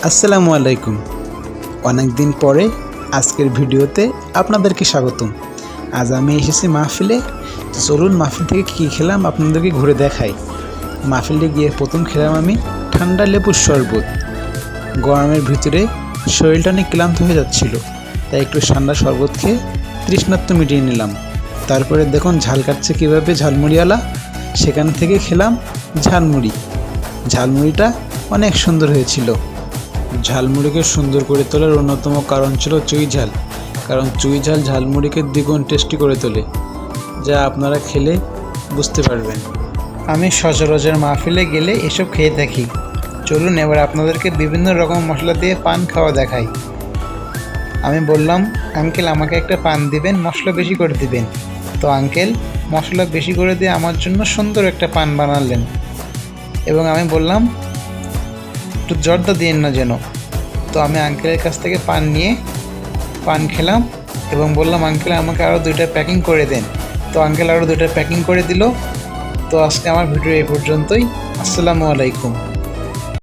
আসসালামু আলাইকুম। অনেক দিন পরে আজকের ভিডিওতে আপনাদেরকে স্বাগতম। আজ আমি এসেছি মাহফিলে। চলুন মাহফিল থেকে কী খেলাম আপনাদেরকে ঘুরে দেখাই। মাহফিলে গিয়ে প্রথম খেলাম আমি ঠান্ডা লেবুর শরবত। গরমের ভিতরে শরীরটা অনেক ক্লান্ত হয়ে যাচ্ছিল, তাই একটু ঠান্ডা শরবত খেয়ে তৃষ্ণার্ত মিটিয়ে নিলাম। তারপরে দেখুন ঝাল কাটছে কীভাবে ঝালমুড়িওয়ালা, সেখান থেকে খেলাম ঝালমুড়ি। ঝালমুড়িটা অনেক সুন্দর হয়েছিল। ঝালমুড়িকে সুন্দর করে তোলার অন্যতম কারণ ছিল চুই ঝাল, কারণ চুই ঝাল ঝালমুড়িকে দ্বিগুণ টেস্টি করে তোলে, যা আপনারা খেলে বুঝতে পারবেন। আমি সচরাচর মাহফিলে গেলে এসব খেয়ে থাকি। চলুন এবার আপনাদেরকে বিভিন্ন রকম মশলা দিয়ে পান খাওয়া দেখাই। আমি বললাম, আঙ্কেল আমাকে একটা পান দিবেন, মশলা বেশি করে দিবেন। তো আঙ্কেল মশলা বেশি করে দিয়ে আমার জন্য সুন্দর একটা পান বানালেন, এবং আমি বললাম একটু জর্দা দিয়েন না যেন। তো আমি আঙ্কেলের কাছ থেকে পান নিয়ে পান খেলাম এবং বললাম, আঙ্কেল আমাকে আরও 2টা প্যাকিং করে দেন। তো আঙ্কেল আরও 2টা প্যাকিং করে দিল। তো আজকে আমার ভিডিও এই পর্যন্তই। আসসালামু আলাইকুম।